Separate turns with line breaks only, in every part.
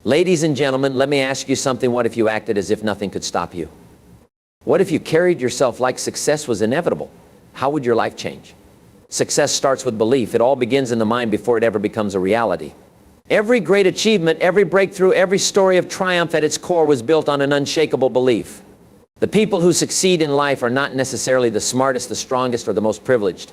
Ladies and gentlemen, let me ask you something. What if you acted as if nothing could stop you? What if you carried yourself like success was inevitable? How would your life change? Success starts with belief. It all begins in the mind before it ever becomes a reality. Every great achievement, every breakthrough, every story of triumph at its core was built on an unshakable belief. The people who succeed in life are not necessarily the smartest, the strongest, or the most privileged.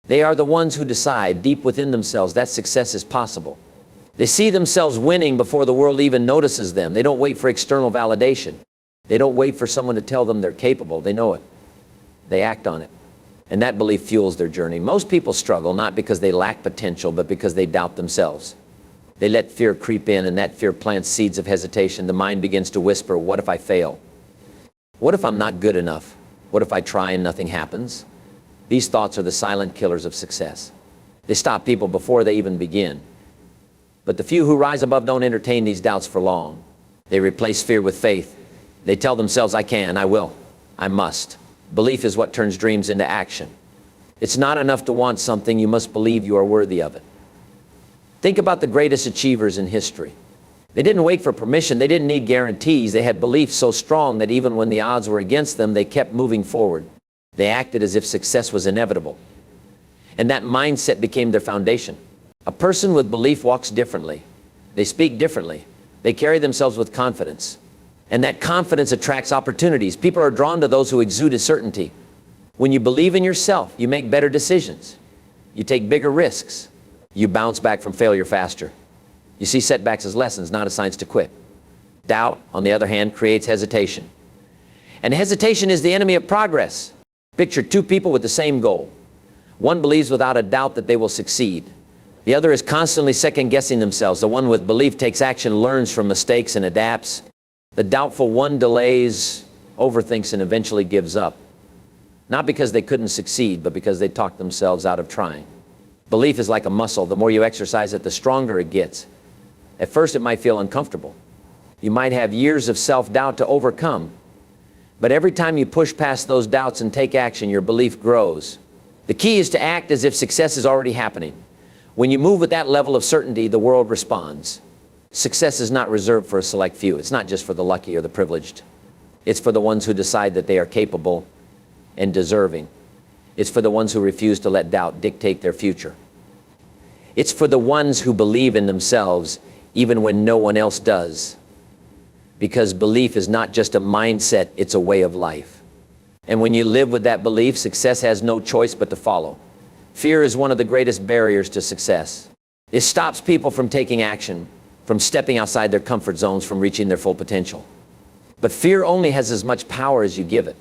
They are the ones who decide deep within themselves that success is possible. They see themselves winning before the world even notices them. They don't wait for external validation. They don't wait for someone to tell them they're capable. They know it. They act on it. And that belief fuels their journey. Most people struggle not because they lack potential, but because they doubt themselves. They let fear creep in, and that fear plants seeds of hesitation. The mind begins to whisper, what if I fail? What if I'm not good enough? What if I try and nothing happens? These thoughts are the silent killers of success. They stop people before they even begin. But the few who rise above don't entertain these doubts for long. They replace fear with faith. They tell themselves, I can, I will, I must. Belief is what turns dreams into action. It's not enough to want something, you must believe you are worthy of it. Think about the greatest achievers in history. They didn't wait for permission, they didn't need guarantees. They had beliefs so strong that even when the odds were against them, they kept moving forward. They acted as if success was inevitable. And that mindset became their foundation. A person with belief walks differently. They speak differently. They carry themselves with confidence. And that confidence attracts opportunities. People are drawn to those who exude a certainty. When you believe in yourself, you make better decisions. You take bigger risks. You bounce back from failure faster. You see setbacks as lessons, not as signs to quit. Doubt, on the other hand, creates hesitation. And hesitation is the enemy of progress. Picture two people with the same goal. One believes without a doubt that they will succeed. The other is constantly second-guessing themselves. The one with belief takes action, learns from mistakes, and adapts. The doubtful one delays, overthinks, and eventually gives up. Not because they couldn't succeed, but because they talked themselves out of trying. Belief is like a muscle. The more you exercise it, the stronger it gets. At first, it might feel uncomfortable. You might have years of self-doubt to overcome. But every time you push past those doubts and take action, your belief grows. The key is to act as if success is already happening. When you move with that level of certainty, the world responds. Success is not reserved for a select few. It's not just for the lucky or the privileged. It's for the ones who decide that they are capable and deserving. It's for the ones who refuse to let doubt dictate their future. It's for the ones who believe in themselves even when no one else does. Because belief is not just a mindset, it's a way of life. And when you live with that belief, success has no choice but to follow. Fear is one of the greatest barriers to success. It stops people from taking action, from stepping outside their comfort zones, from reaching their full potential. But fear only has as much power as you give it.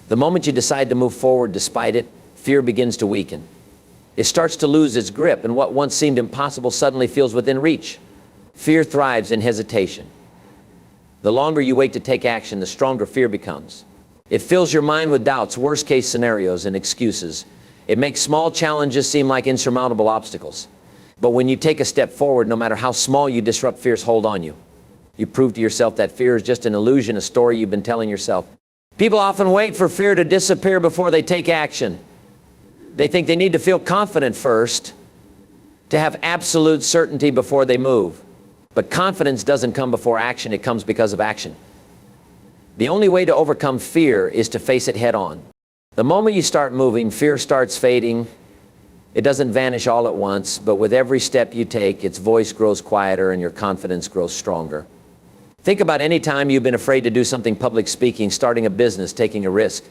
The moment you decide to move forward despite it, fear begins to weaken. It starts to lose its grip, and what once seemed impossible suddenly feels within reach. Fear thrives in hesitation. The longer you wait to take action, the stronger fear becomes. It fills your mind with doubts, worst-case scenarios, and excuses. It makes small challenges seem like insurmountable obstacles. But when you take a step forward, no matter how small, you disrupt fear's hold on you. You prove to yourself that fear is just an illusion, a story you've been telling yourself. People often wait for fear to disappear before they take action. They think they need to feel confident first, to have absolute certainty before they move. But confidence doesn't come before action, it comes because of action. The only way to overcome fear is to face it head on. The moment you start moving, fear starts fading. It doesn't vanish all at once, but with every step you take, its voice grows quieter and your confidence grows stronger. Think about any time you've been afraid to do something, public speaking, starting a business, taking a risk.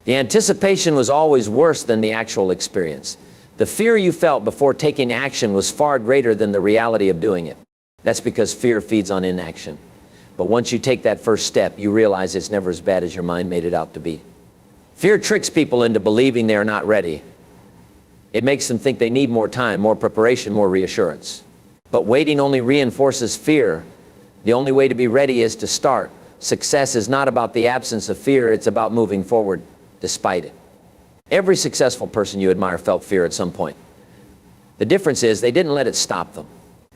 The anticipation was always worse than the actual experience. The fear you felt before taking action was far greater than the reality of doing it. That's because fear feeds on inaction. But once you take that first step, you realize it's never as bad as your mind made it out to be. Fear tricks people into believing they are not ready. It makes them think they need more time, more preparation, more reassurance. But waiting only reinforces fear. The only way to be ready is to start. Success is not about the absence of fear, it's about moving forward despite it. Every successful person you admire felt fear at some point. The difference is they didn't let it stop them.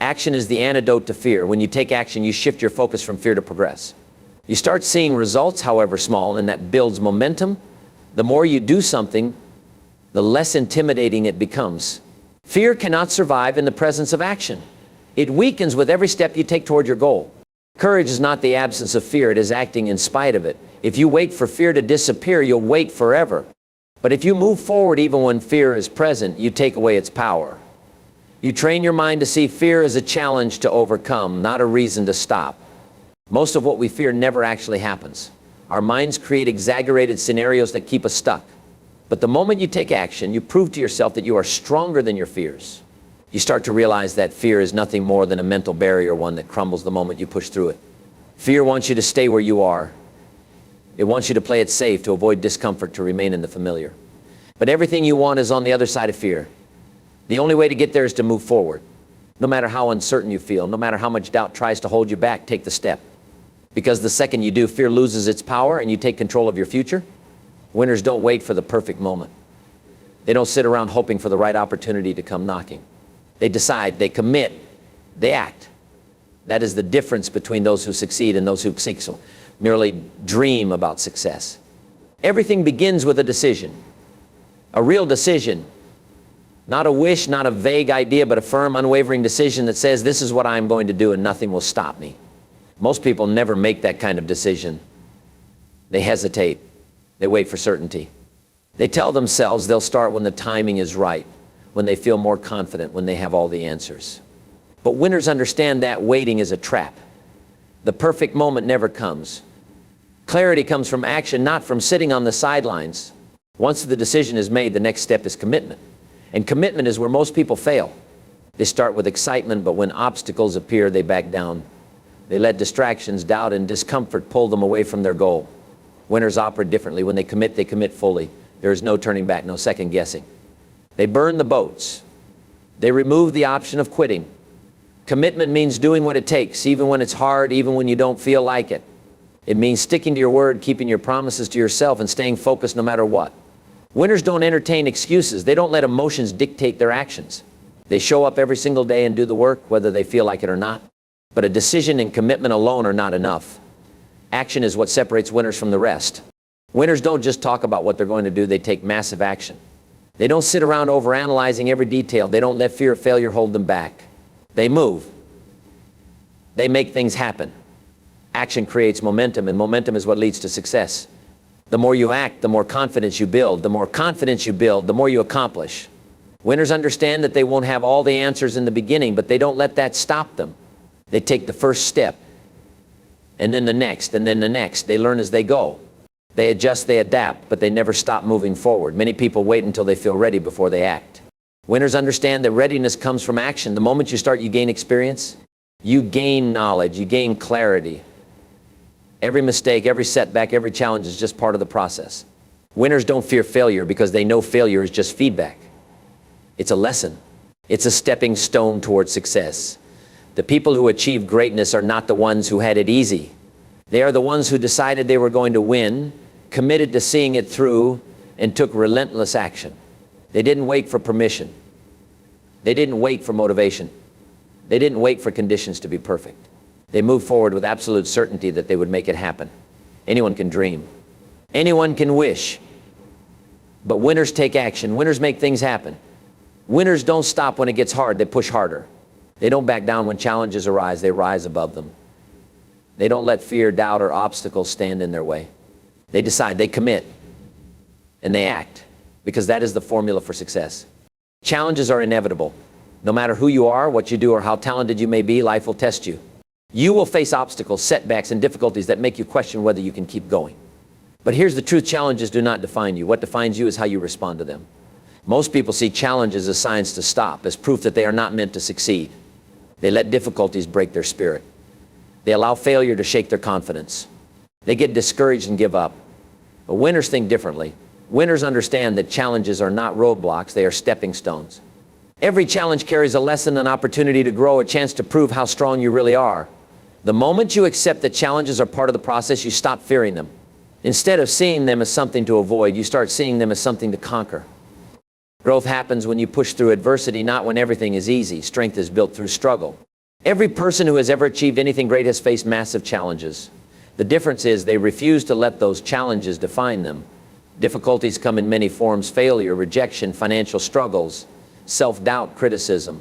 Action is the antidote to fear. When you take action, you shift your focus from fear to progress. You start seeing results, however small, and that builds momentum. The more you do something, the less intimidating it becomes. Fear cannot survive in the presence of action. It weakens with every step you take toward your goal. Courage is not the absence of fear, it is acting in spite of it. If you wait for fear to disappear, you'll wait forever. But if you move forward even when fear is present, you take away its power. You train your mind to see fear as a challenge to overcome, not a reason to stop. Most of what we fear never actually happens. Our minds create exaggerated scenarios that keep us stuck. But the moment you take action, you prove to yourself that you are stronger than your fears. You start to realize that fear is nothing more than a mental barrier, one that crumbles the moment you push through it. Fear wants you to stay where you are. It wants you to play it safe, to avoid discomfort, to remain in the familiar. But everything you want is on the other side of fear. The only way to get there is to move forward. No matter how uncertain you feel, no matter how much doubt tries to hold you back, take the step. Because the second you do, fear loses its power and you take control of your future. Winners don't wait for the perfect moment. They don't sit around hoping for the right opportunity to come knocking. They decide, they commit, they act. That is the difference between those who succeed and those who merely dream about success. Everything begins with a decision. A real decision. Not a wish, not a vague idea, but a firm, unwavering decision that says, this is what I'm going to do and nothing will stop me. Most people never make that kind of decision. They hesitate. They wait for certainty. They tell themselves they'll start when the timing is right, when they feel more confident, when they have all the answers. But winners understand that waiting is a trap. The perfect moment never comes. Clarity comes from action, not from sitting on the sidelines. Once the decision is made, the next step is commitment. And commitment is where most people fail. They start with excitement, but when obstacles appear, they back down. They let distractions, doubt, and discomfort pull them away from their goal. Winners operate differently. When they commit fully. There is no turning back, no second guessing. They burn the boats. They remove the option of quitting. Commitment means doing what it takes, even when it's hard, even when you don't feel like it. It means sticking to your word, keeping your promises to yourself, and staying focused no matter what. Winners don't entertain excuses. They don't let emotions dictate their actions. They show up every single day and do the work, whether they feel like it or not. But a decision and commitment alone are not enough. Action is what separates winners from the rest. Winners don't just talk about what they're going to do, they take massive action. They don't sit around overanalyzing every detail. They don't let fear of failure hold them back. They move. They make things happen. Action creates momentum, and momentum is what leads to success. The more you act, the more confidence you build. The more confidence you build, the more you accomplish. Winners understand that they won't have all the answers in the beginning, but they don't let that stop them. They take the first step, and then the next, and then the next. They learn as they go. They adjust, they adapt, but they never stop moving forward. Many people wait until they feel ready before they act. Winners understand that readiness comes from action. The moment you start, you gain experience. You gain knowledge. You gain clarity. Every mistake, every setback, every challenge is just part of the process. Winners don't fear failure because they know failure is just feedback. It's a lesson. It's a stepping stone towards success. The people who achieve greatness are not the ones who had it easy. They are the ones who decided they were going to win, committed to seeing it through, and took relentless action. They didn't wait for permission. They didn't wait for motivation. They didn't wait for conditions to be perfect. They moved forward with absolute certainty that they would make it happen. Anyone can dream. Anyone can wish. But winners take action. Winners make things happen. Winners don't stop when it gets hard. They push harder. They don't back down when challenges arise. They rise above them. They don't let fear, doubt, or obstacles stand in their way. They decide, they commit, and they act, because that is the formula for success. Challenges are inevitable. No matter who you are, what you do, or how talented you may be, life will test you. You will face obstacles, setbacks, and difficulties that make you question whether you can keep going. But here's the truth, challenges do not define you. What defines you is how you respond to them. Most people see challenges as signs to stop, as proof that they are not meant to succeed. They let difficulties break their spirit. They allow failure to shake their confidence. They get discouraged and give up. But winners think differently. Winners understand that challenges are not roadblocks, they are stepping stones. Every challenge carries a lesson, an opportunity to grow, a chance to prove how strong you really are. The moment you accept that challenges are part of the process, you stop fearing them. Instead of seeing them as something to avoid, you start seeing them as something to conquer. Growth happens when you push through adversity, not when everything is easy. Strength is built through struggle. Every person who has ever achieved anything great has faced massive challenges. The difference is they refuse to let those challenges define them. Difficulties come in many forms: failure, rejection, financial struggles, self-doubt, criticism.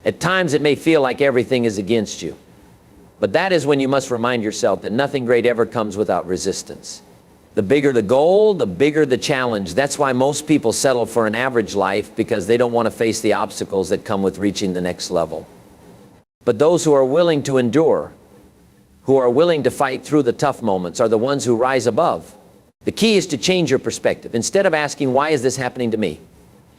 At times it may feel like everything is against you. But that is when you must remind yourself that nothing great ever comes without resistance. The bigger the goal, the bigger the challenge. That's why most people settle for an average life, because they don't want to face the obstacles that come with reaching the next level. But those who are willing to endure, who are willing to fight through the tough moments, are the ones who rise above. The key is to change your perspective. Instead of asking, why is this happening to me?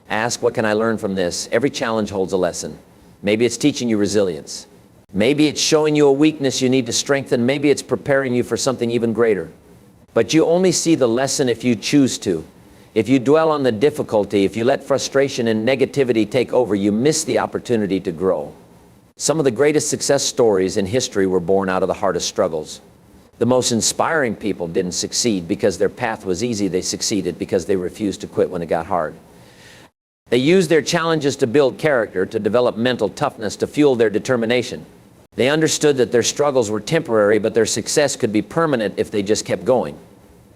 Ask, what can I learn from this? Every challenge holds a lesson. Maybe it's teaching you resilience. Maybe it's showing you a weakness you need to strengthen. Maybe it's preparing you for something even greater. But you only see the lesson if you choose to. If you dwell on the difficulty, if you let frustration and negativity take over, you miss the opportunity to grow. Some of the greatest success stories in history were born out of the hardest struggles. The most inspiring people didn't succeed because their path was easy. They succeeded because they refused to quit when it got hard. They used their challenges to build character, to develop mental toughness, to fuel their determination. They understood that their struggles were temporary, but their success could be permanent if they just kept going.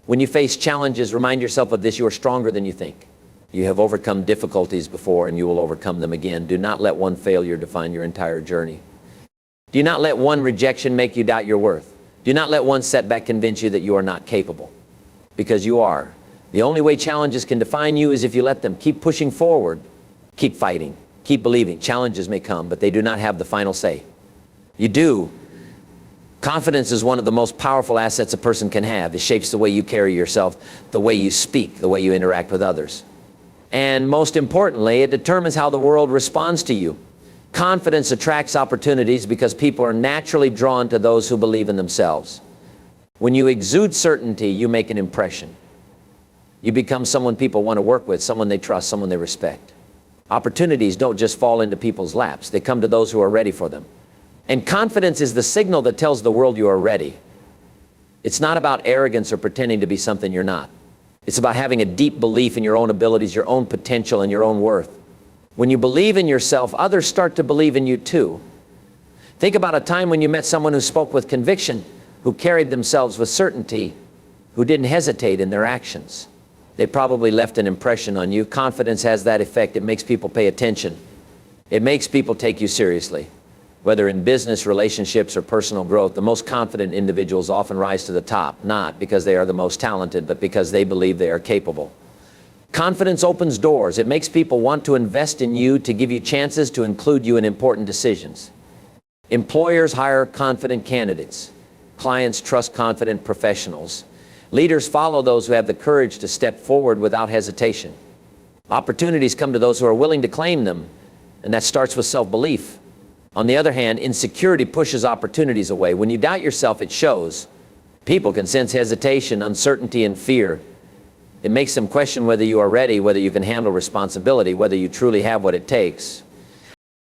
When you face challenges, remind yourself of this: you are stronger than you think. You have overcome difficulties before, and you will overcome them again. Do not let one failure define your entire journey. Do not let one rejection make you doubt your worth. Do not let one setback convince you that you are not capable, because you are. The only way challenges can define you is if you let them. Keep pushing forward. Keep fighting. Keep believing. Challenges may come, but they do not have the final say. You do. Confidence is one of the most powerful assets a person can have. It shapes the way you carry yourself, the way you speak, the way you interact with others. And most importantly, it determines how the world responds to you. Confidence attracts opportunities because people are naturally drawn to those who believe in themselves. When you exude certainty, you make an impression. You become someone people want to work with, someone they trust, someone they respect. Opportunities don't just fall into people's laps. They come to those who are ready for them. And confidence is the signal that tells the world you are ready. It's not about arrogance or pretending to be something you're not. It's about having a deep belief in your own abilities, your own potential, and your own worth. When you believe in yourself, others start to believe in you too. Think about a time when you met someone who spoke with conviction, who carried themselves with certainty, who didn't hesitate in their actions. They probably left an impression on you. Confidence has that effect. It makes people pay attention. It makes people take you seriously. Whether in business, relationships, or personal growth, the most confident individuals often rise to the top, not because they are the most talented, but because they believe they are capable. Confidence opens doors. It makes people want to invest in you, to give you chances, to include you in important decisions. Employers hire confident candidates. Clients trust confident professionals. Leaders follow those who have the courage to step forward without hesitation. Opportunities come to those who are willing to claim them, and that starts with self-belief. On the other hand, insecurity pushes opportunities away. When you doubt yourself, it shows. People can sense hesitation, uncertainty, and fear. It makes them question whether you are ready, whether you can handle responsibility, whether you truly have what it takes.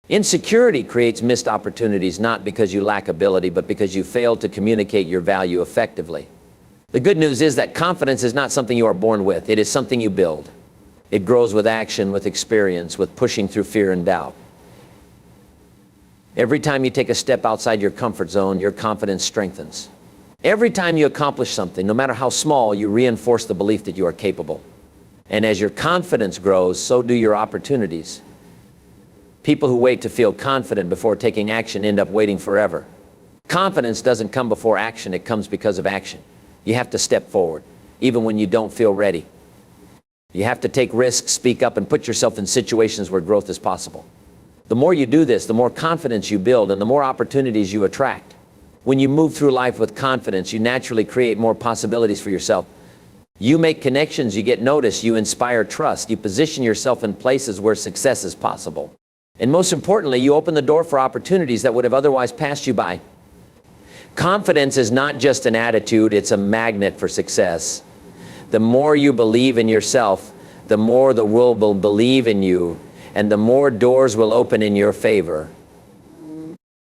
Insecurity creates missed opportunities, not because you lack ability, but because you failed to communicate your value effectively. The good news is that confidence is not something you are born with. It is something you build. It grows with action, with experience, with pushing through fear and doubt. Every time you take a step outside your comfort zone, your confidence strengthens. Every time you accomplish something, no matter how small, you reinforce the belief that you are capable. And as your confidence grows, so do your opportunities. People who wait to feel confident before taking action end up waiting forever. Confidence doesn't come before action, it comes because of action. You have to step forward, even when you don't feel ready. You have to take risks, speak up, and put yourself in situations where growth is possible. The more you do this, the more confidence you build and the more opportunities you attract. When you move through life with confidence, you naturally create more possibilities for yourself. You make connections, you get noticed, you inspire trust, you position yourself in places where success is possible. And most importantly, you open the door for opportunities that would have otherwise passed you by. Confidence is not just an attitude, it's a magnet for success. The more you believe in yourself, the more the world will believe in you, and the more doors will open in your favor.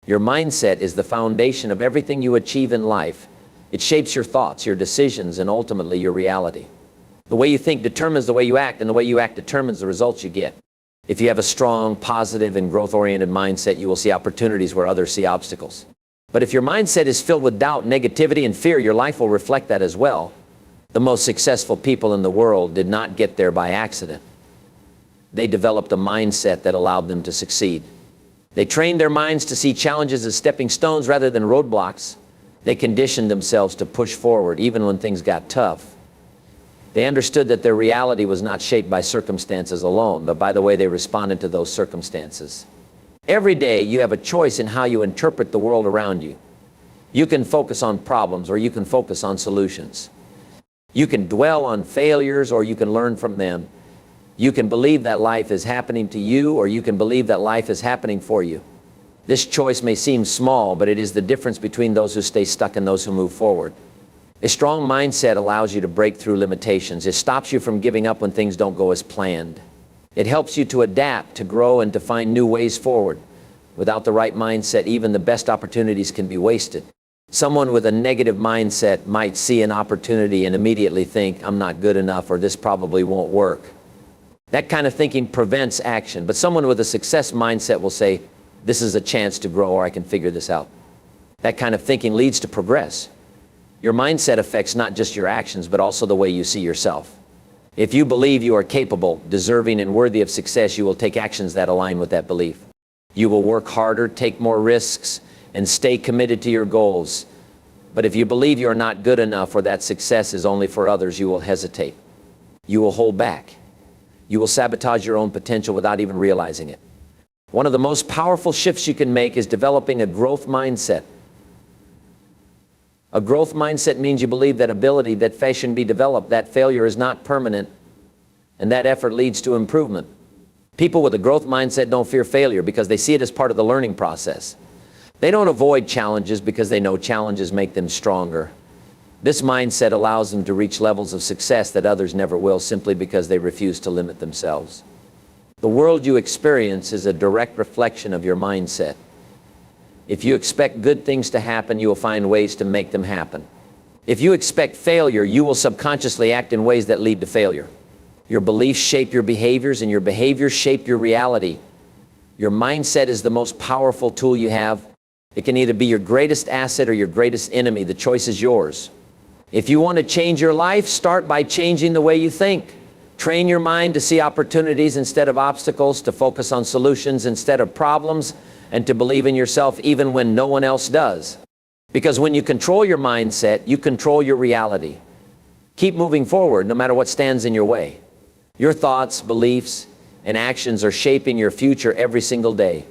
Your mindset is the foundation of everything you achieve in life. It shapes your thoughts, your decisions, and ultimately your reality. The way you think determines the way you act, and the way you act determines the results you get. If you have a strong, positive, and growth-oriented mindset, you will see opportunities where others see obstacles. But if your mindset is filled with doubt, negativity, and fear, your life will reflect that as well. The most successful people in the world did not get there by accident. They developed a mindset that allowed them to succeed. They trained their minds to see challenges as stepping stones rather than roadblocks. They conditioned themselves to push forward even when things got tough. They understood that their reality was not shaped by circumstances alone, but by the way they responded to those circumstances. Every day you have a choice in how you interpret the world around you. You can focus on problems or you can focus on solutions. You can dwell on failures or you can learn from them. You can believe that life is happening to you or you can believe that life is happening for you. This choice may seem small, but it is the difference between those who stay stuck and those who move forward. A strong mindset allows you to break through limitations. It stops you from giving up when things don't go as planned. It helps you to adapt, to grow, and to find new ways forward. Without the right mindset, even the best opportunities can be wasted. Someone with a negative mindset might see an opportunity and immediately think, I'm not good enough, or this probably won't work. That kind of thinking prevents action. But someone with a success mindset will say, this is a chance to grow, or I can figure this out. That kind of thinking leads to progress. Your mindset affects not just your actions, but also the way you see yourself. If you believe you are capable, deserving, and worthy of success, you will take actions that align with that belief. You will work harder, take more risks, and stay committed to your goals. But if you believe you are not good enough or that success is only for others, you will hesitate. You will hold back. You will sabotage your own potential without even realizing it. One of the most powerful shifts you can make is developing a growth mindset. A growth mindset means you believe that ability, that fashion be developed, that failure is not permanent, and that effort leads to improvement. People with a growth mindset don't fear failure because they see it as part of the learning process. They don't avoid challenges because they know challenges make them stronger. This mindset allows them to reach levels of success that others never will, simply because they refuse to limit themselves. The world you experience is a direct reflection of your mindset. If you expect good things to happen, you will find ways to make them happen. If you expect failure, you will subconsciously act in ways that lead to failure. Your beliefs shape your behaviors, and your behaviors shape your reality. Your mindset is the most powerful tool you have. It can either be your greatest asset or your greatest enemy. The choice is yours. If you want to change your life, start by changing the way you think. Train your mind to see opportunities instead of obstacles, to focus on solutions instead of problems, and to believe in yourself even when no one else does. Because when you control your mindset, you control your reality. Keep moving forward no matter what stands in your way. Your thoughts, beliefs, and actions are shaping your future every single day.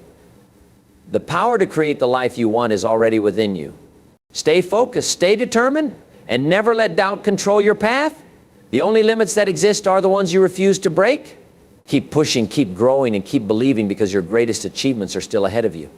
The power to create the life you want is already within you. Stay focused, stay determined, and never let doubt control your path. The only limits that exist are the ones you refuse to break. Keep pushing, keep growing, and keep believing, because your greatest achievements are still ahead of you.